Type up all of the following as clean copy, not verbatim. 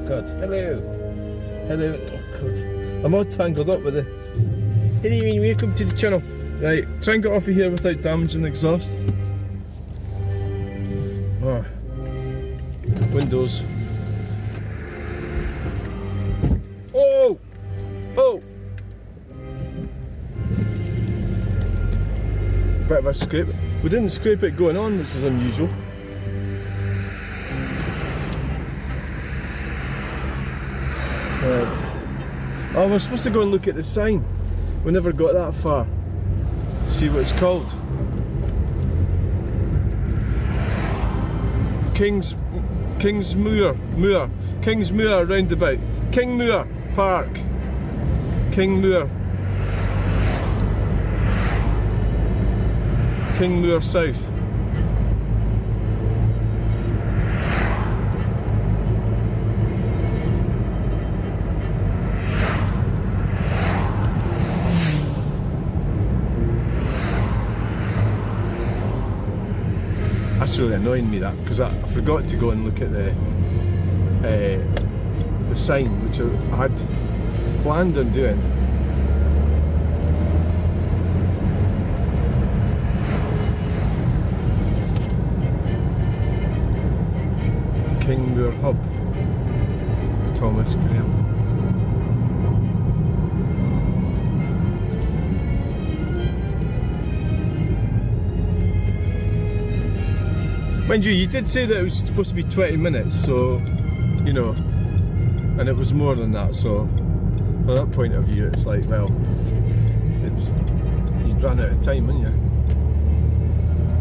God. Hello. Hello. Oh God. I'm all tangled up with it. Hey, welcome to the channel. Right, try and get off of here without damaging the exhaust. Oh. Windows. Oh! Oh! Bit of a scrape. We didn't scrape it going on, which is unusual. Oh, we're supposed to go and look at the sign. We never got that far. See what it's called. Kingmoor Roundabout. Kingmoor Park. Kingmoor. Kingmoor South. That's really annoying me, that, because I forgot to go and look at the sign, which I had planned on doing. Kingmoor Hub. Thomas Graham. Mind you did say that it was supposed to be 20 minutes, so, you know, and it was more than that, so from that point of view it's like, well, you'd ran out of time, hadn't you?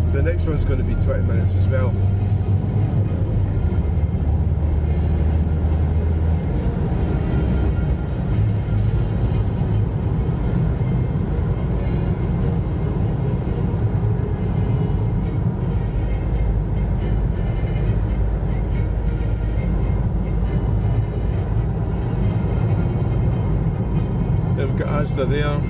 So the next one's going to be 20 minutes as well. They've got Asda there.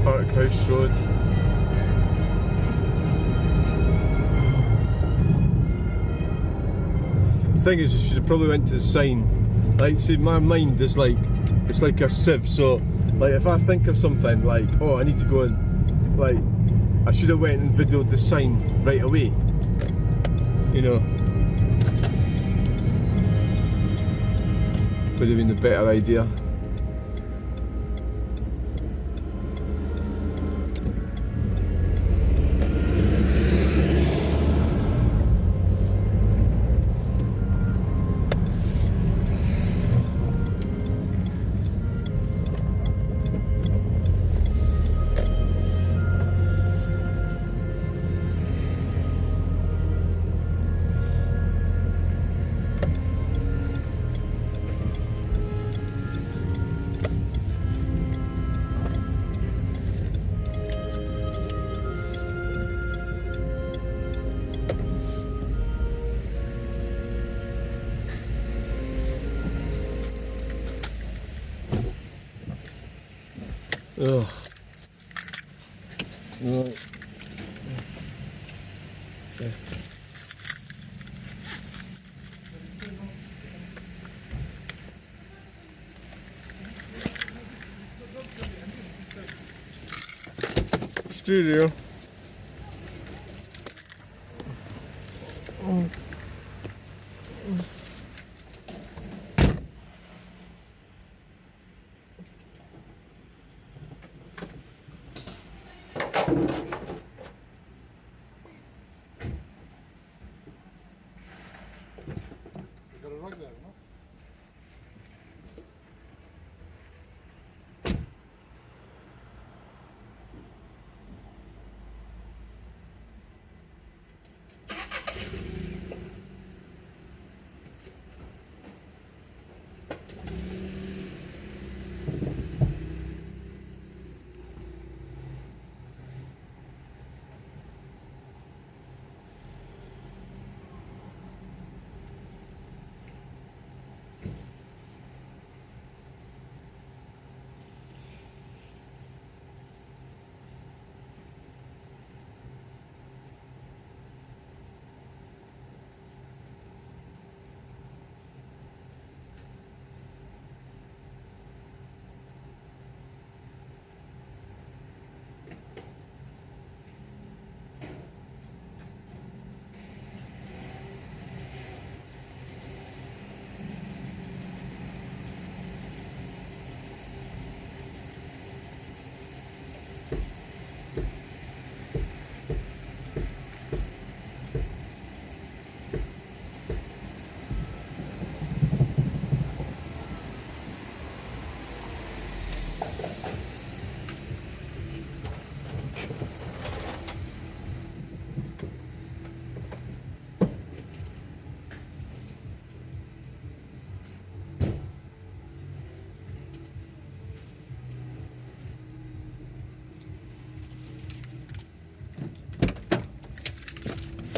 Park House Road. The thing is, I should have probably went to the sign. Like, see, my mind is like, it's like a sieve, so like if I think of something like, oh, I need to go and, like, I should have went and videoed the sign right away, you know. Would have been a better idea. Ugh. Right. Yeah. Studio. Got a rug there, no?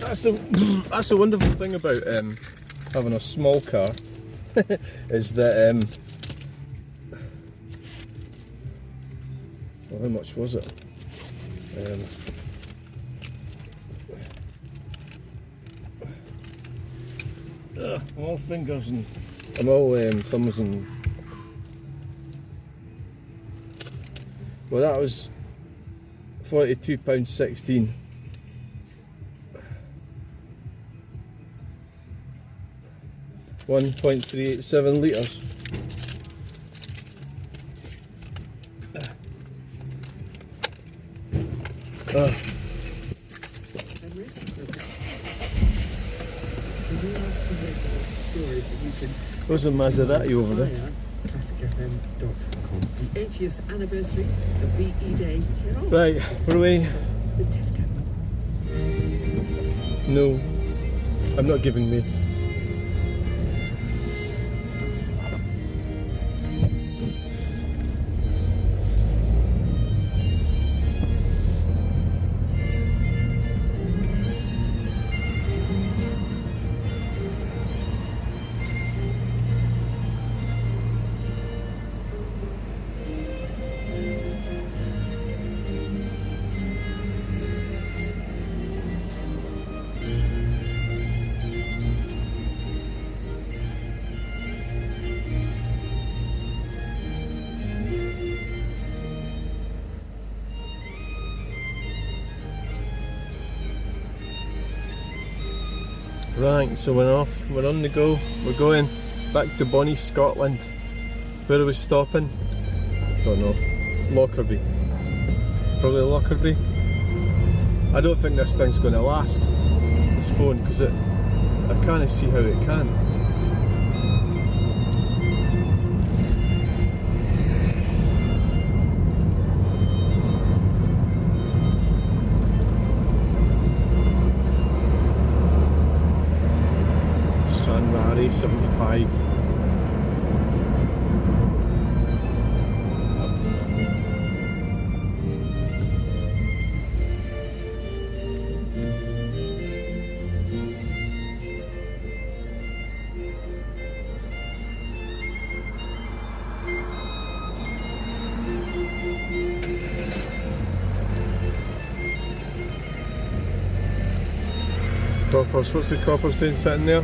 that's the wonderful thing about having a small car is that well, how much was it? I'm all fingers and I'm all thumbs and well, that was £42.16. £1.387 litres. Where's a Maserati over there? ClassicFM.com. The 80th anniversary of VE Day. Right, where are we? The Tesco. No, I'm not giving me. Right, so we're off, we're on the go, we're going back to Bonnie, Scotland. Where are we stopping? Don't know. Lockerbie. Probably Lockerbie. I don't think this thing's going to last, this phone, because I can't see how it can. Stranraer 75. Coppers, what's the coppers doing sitting there?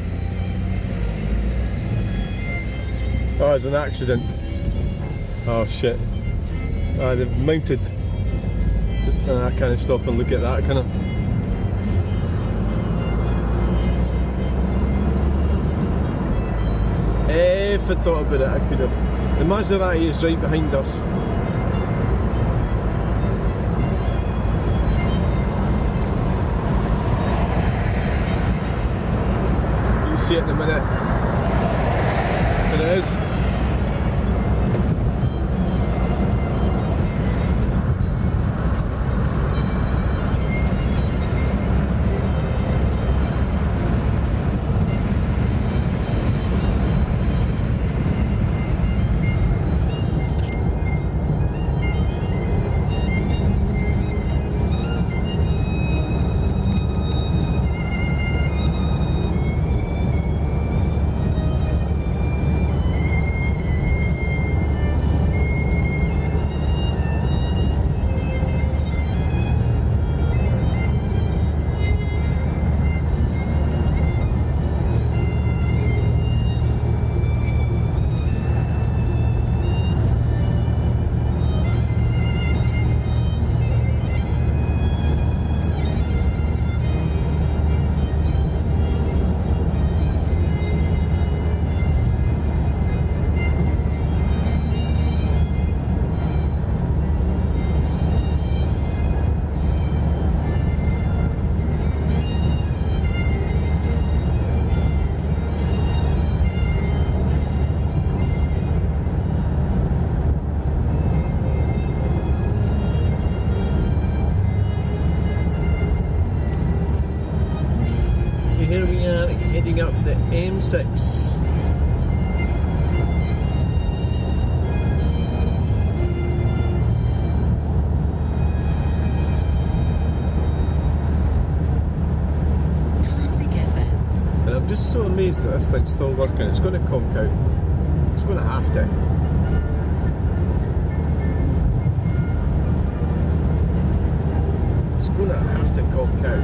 Oh, it's an accident. Oh shit. Ah, they've mounted. I can't stop and look at that, can I? If I thought about it, I could have. The Maserati is right behind us. You'll see it in a minute. There it is. Here we are heading up the M6. just so amazed that this thing's still working. It's going to conk out. It's going to have to. It's going to have to conk out.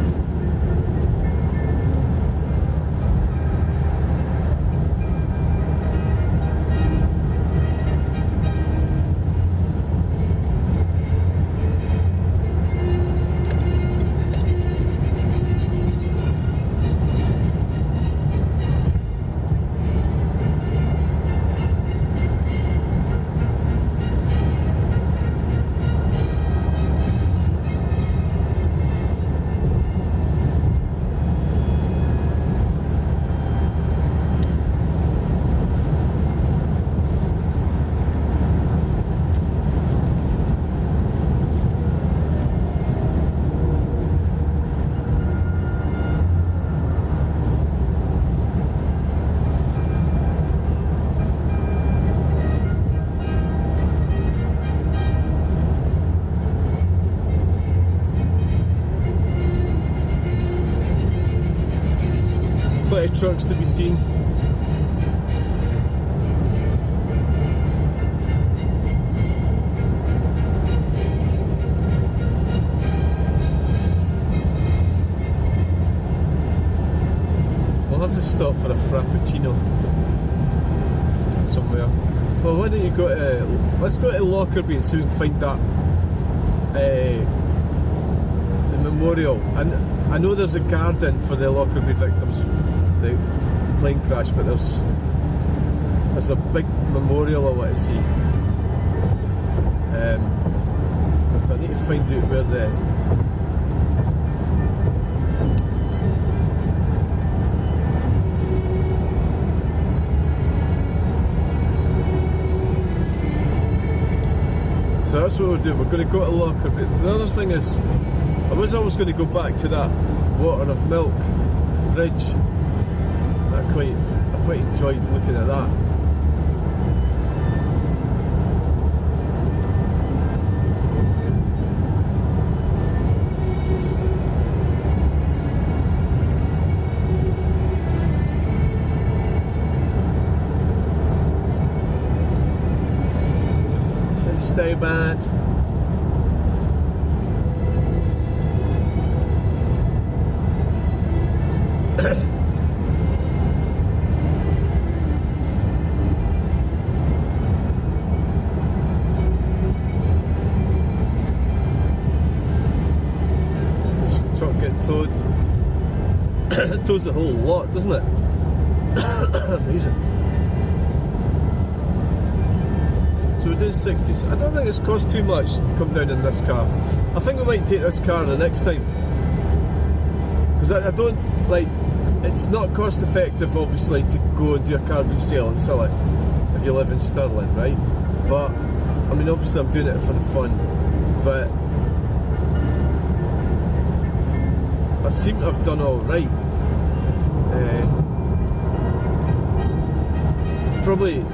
Plenty of trucks to be seen. We'll have to stop for a frappuccino somewhere. Well, why don't you go to... let's go to Lockerbie and see if we can find that the memorial. And I know there's a garden for the Lockerbie victims, the plane crash, but there's a big memorial I want to see. So I need to find out where the... So that's what we're doing. We're going to go to Lockerbie. The other thing is, I was always going to go back to that Water of Milk bridge. I quite enjoyed looking at that. Since stay bad. Truck getting towed. It tows a whole lot, doesn't it? Amazing. So we're doing 60. I don't think it's cost too much to come down in this car. I think we might take this car the next time. Because I don't, like, it's not cost effective obviously to go and do a car resale in Silith if you live in Stirling, right? But, I mean obviously I'm doing it for the fun, but I seem to have done alright. Probably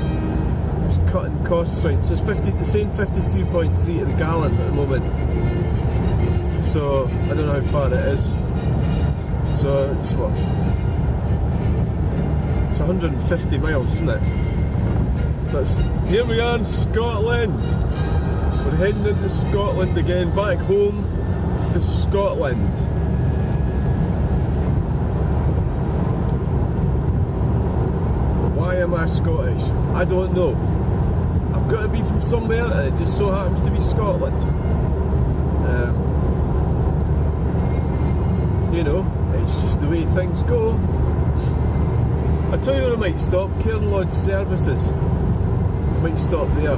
it's cutting costs right, so it's saying 52.3 to the gallon at the moment, so I don't know how far it is. So it's what? It's 150 miles, isn't it? So it's, here we are in Scotland. We're heading into Scotland again, back home to Scotland. Why am I Scottish? I don't know. I've got to be from somewhere and it just so happens to be Scotland. You know, it's just the way things go. I tell you where I might stop, Cairn Lodge Services. I might stop there.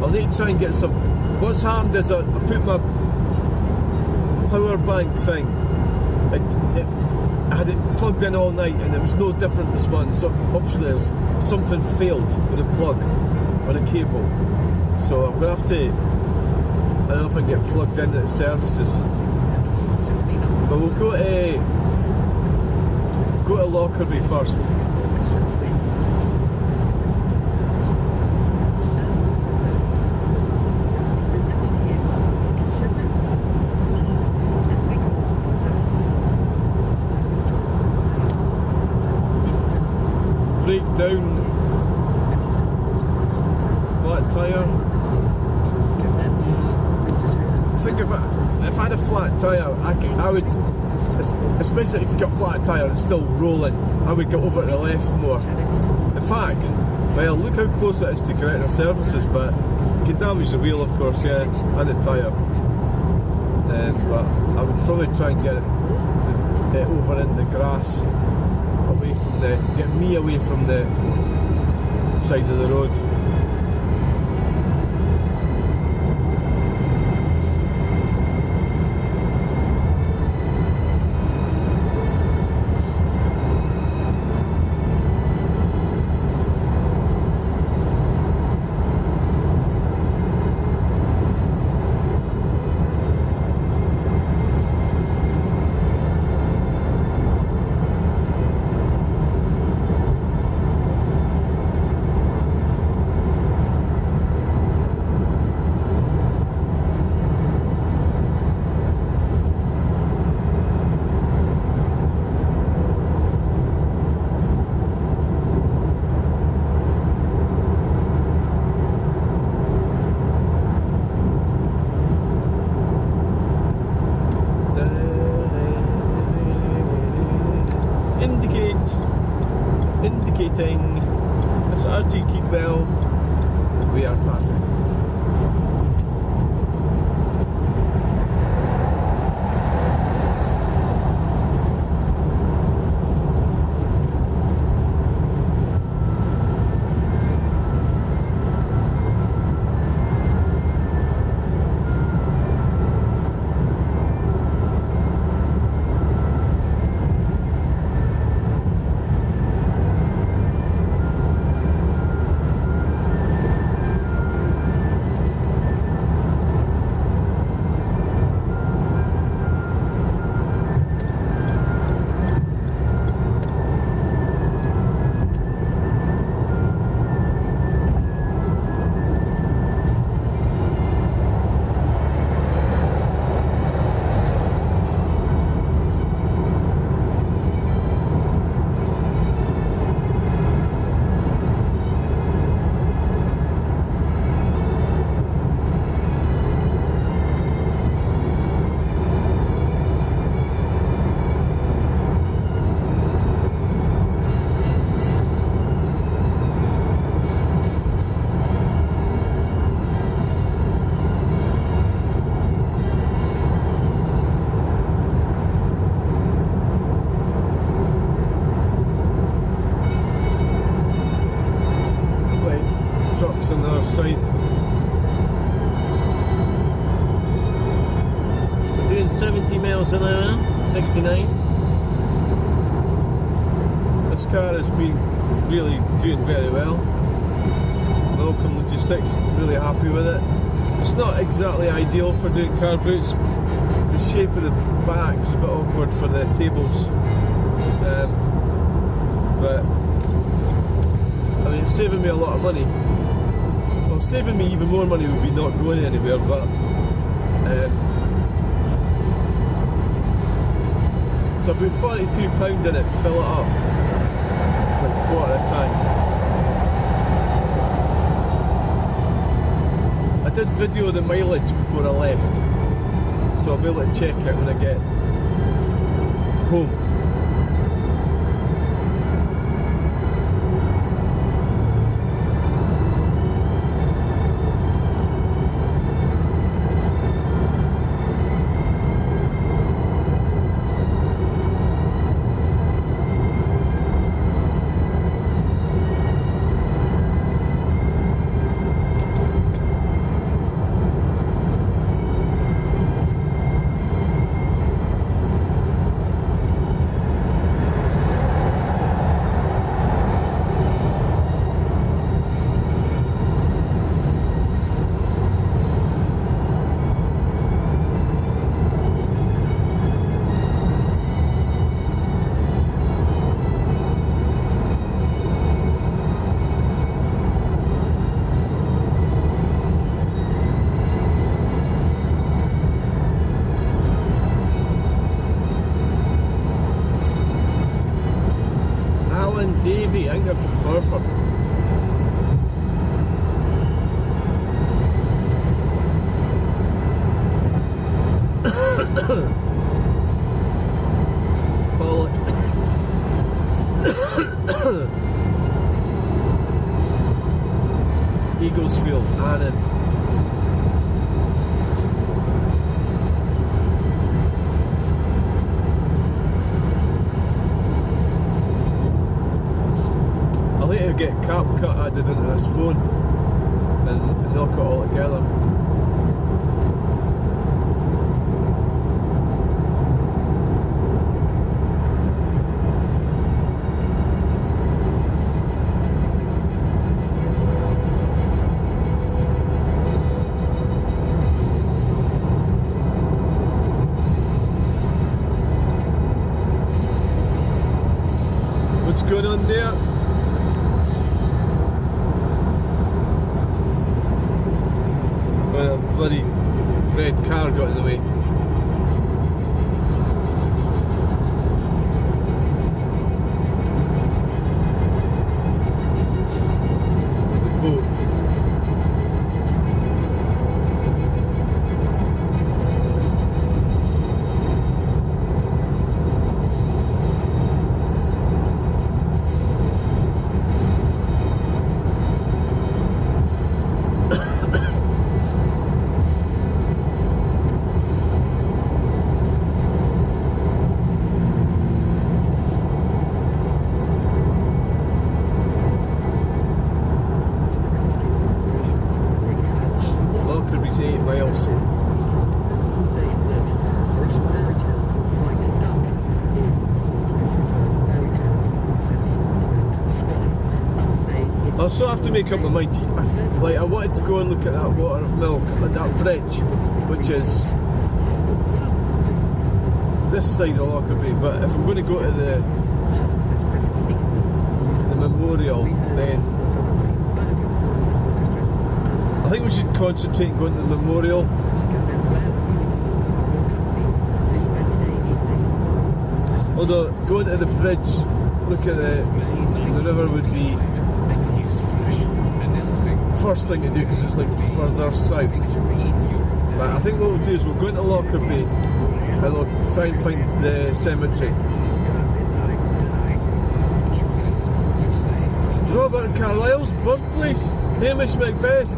I'll need to try and get some... What's happened is I put my power bank thing, I had it plugged in all night and it was no different this morning, so obviously there's something failed with a plug or a cable, so I'm going to have to, I don't know if I can get plugged into the services, but we'll go to Lockerbie first. down, flat tyre. I think if I had a flat tyre, I would, especially if you've got a flat tyre and it's still rolling, I would go over to the left more. In fact, well, look how close it is to Gretna Services, but you can damage the wheel, of course, yeah, and the tyre. But I would probably try and get it over in the grass, away from get me away from the side of the road. Indicating it's RT Kingmoor. We are passing. On the other side. We're doing 70 miles an hour, 69. This car has been really doing very well. Welcome Logistics, really happy with it. It's not exactly ideal for doing car boots. The shape of the back's a bit awkward for the tables. But I mean, it's saving me a lot of money. Well, saving me even more money would be not going anywhere, but so I put £42 in it to fill it up. It's like a quarter of a tank. I did video the mileage before I left, so I'll be able to check it when I get home. I think they're from Furford. Pollock. Eaglesfield, Annan. I'll later get CapCut added into this phone and knock it all together. What's going on there? Well, a bloody red car got in the way. The boat. Lockerbie's 8 miles. I also have to make up my mind. Like, I wanted to go and look at that water of milk and that bridge, which is this side of Lockerbie. But if I'm going to go to the memorial, then I think we should concentrate on going to the memorial. Although going to the bridge, look at the river would be first thing to do because it's like further south. But I think what we'll do is we'll go into Lockerbie and we'll try and find the cemetery. Robert and Carlisle's birthplace, Hamish Macbeth.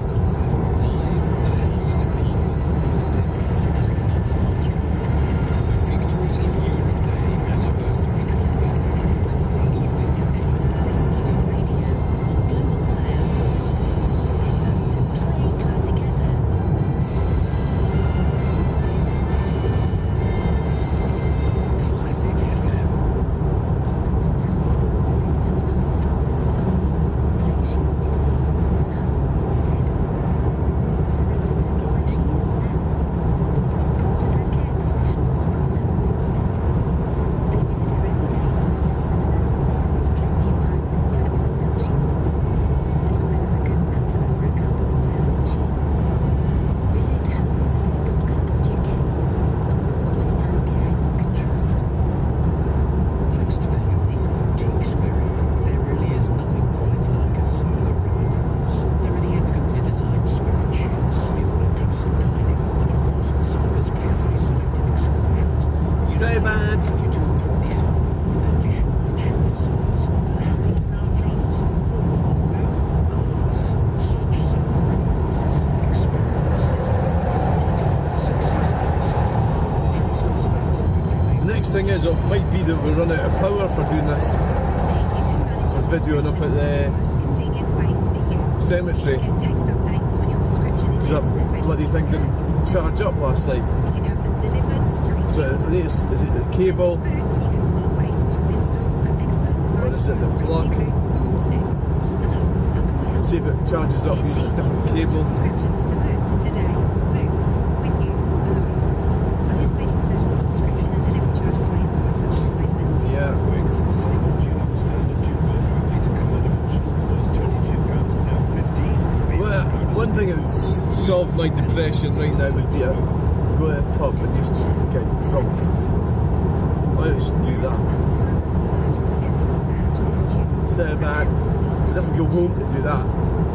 Thing is, it might be that we run out of power for doing this. So videoing up at the cemetery. Because that bloody thing didn't charge up last night. So is it the cable? Or is it the plug? See if it charges up using a different cable. One thing that would solve my depression right now would be go to a pub and just get drunk. Why don't you just do that? Instead back. I'd have to go home to do that.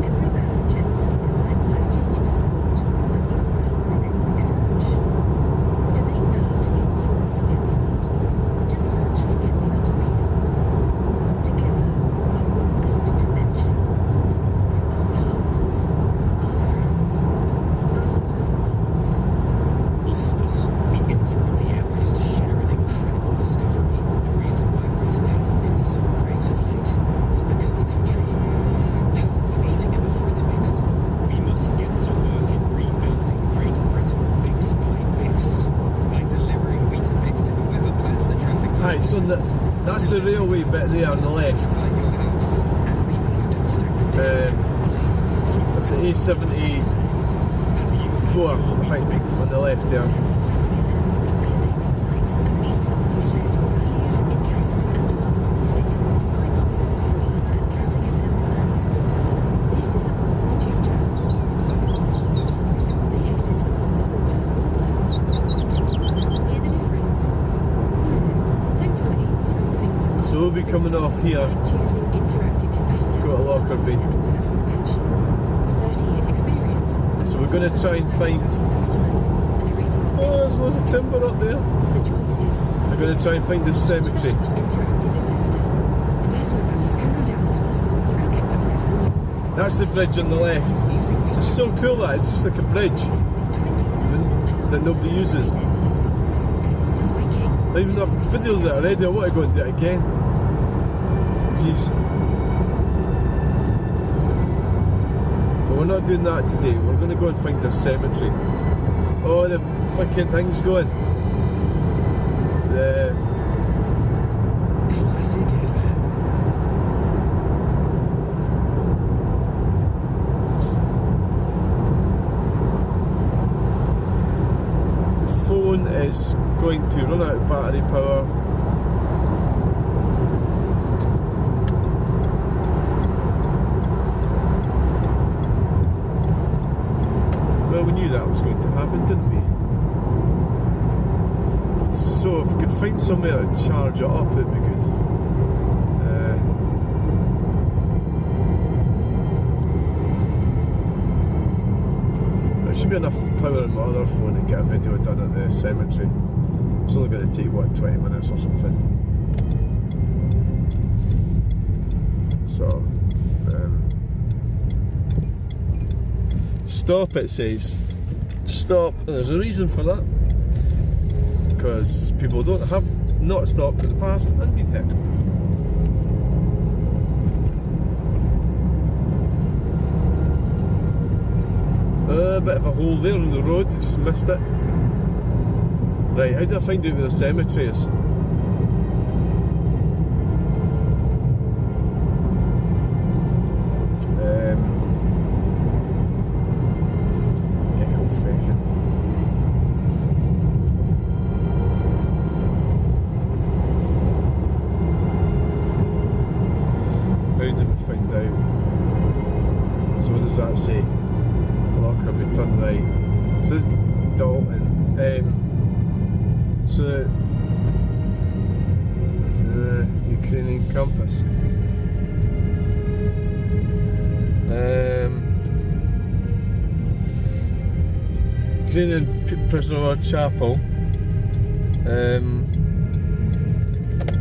Every patch helps us provide life-changing support and fund groundbreaking research. Donate now to get your Forget-Me-Not. Just search Forget-Me-Not appear. Together, we will beat dementia. For our partners, our friends, our loved ones. Listeners, we interrupt the airwaves to share an incredible discovery. The reason why Britain hasn't been so great of late is because the country hasn't been eating enough Weetabix. We must get to work in rebuilding Great Britain bix by bix by delivering Weetabix to whoever plans the traffic. Right, so that's the railway bit there on the left. Inside your house and people who don't stack the dishes. That's the A74, I think, on the left there. Classic FM's popular dating site and meet someone who shares your values, interests, and love of music. Sign up for free at classicfmromance.com. This is the call of the chiff chaff. This is the call of the willow warbler. Hear the difference? Thankfully, some things are. So we'll be coming off here. Like choosing interactive investor Go to Lockerbie. and personal pension. 30 years experience. So we're going to try and find. Customers and a rating of Oh, there's loads of timber up there. the choices. We're going to try and find this cemetery. Search interactive investor. Investment values can go down as well as up. You could get back less than you invest. That's the bridge on the left. It's so cool that it's just like a bridge that nobody uses. I even have videos of it already. I want to go and do it again. Jeez. But we're not doing that today. We're going to go and find the cemetery. Oh, the fucking thing's going. The Classic FM. phone is going to run out of battery power. Well, we knew that was going to happen, didn't we? So if we could find somewhere to charge it up, it'd be good. There should be enough power in my other phone to get a video done at the cemetery. It's only going to take, what, 20 minutes or something. So, stop, it says. Stop. And there's a reason for that. Because people don't have not stopped in the past and been hit. A bit of a hole there on the road, I just missed it. Right, how do I find out where the cemetery is? Echo feckin'. How do we find out? So what does that say? Lockerbie, turn right. So this is Dalton. So Ukrainian compass. Ukrainian Prisoner of War Chapel.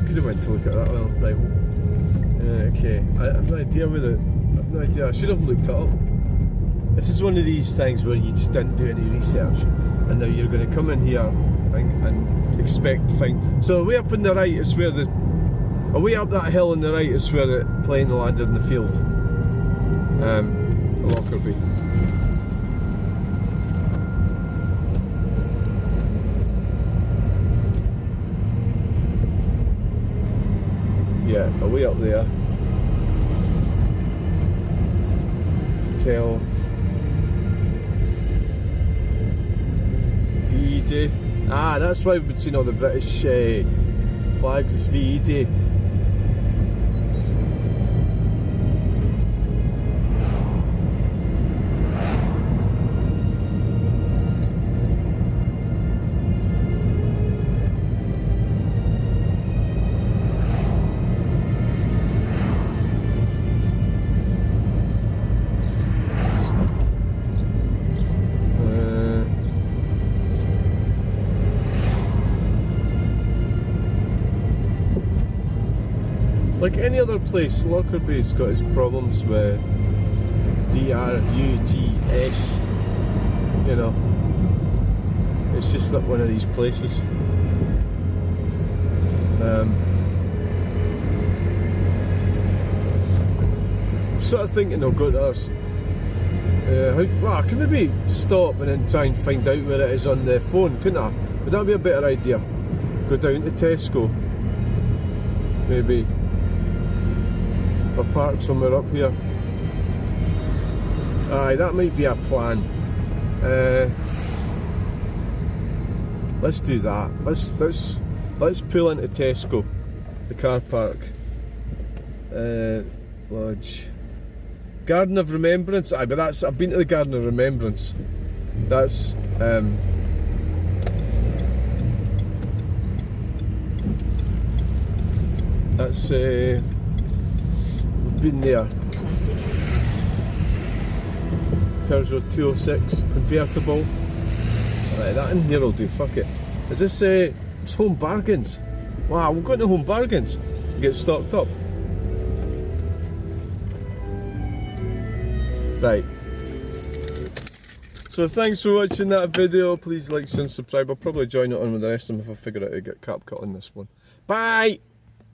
Could have went to look at that one. Right. Okay. I have no idea where I have no idea. I should have looked it up. This is one of these things where you just didn't do any research, and now you're going to come in here and expect to find. So way up on the right is where way up that hill on the right is where the plane landed in the field. Lockerbie. Yeah, way up there. Tell. VE Day. Ah, that's why we've been seeing all the British flags. It's VE Day. like any other place, Lockerbie's got its problems with DRUGS. You know, it's just like one of these places. I'm sort of thinking I'll go to us. Well, I could maybe stop and then try and find out where it is on the phone, couldn't I? Would that be a better idea? Go down to Tesco, maybe, or park somewhere up here. Aye, that might be a plan. Let's do that. Let's pull into Tesco, the car park. Lodge. Garden of Remembrance. Aye, but that's, I've been to the Garden of Remembrance. That's we've been there. Classic. Peugeot 206 convertible. Right, that in here will do. Fuck it. Is this it's Home Bargains? Wow, we're going to Home Bargains. Get stocked up. Right. So thanks for watching that video. Please like, share and subscribe. I'll probably join it on with the rest of them if I figure out how to get CapCut on this one. Bye!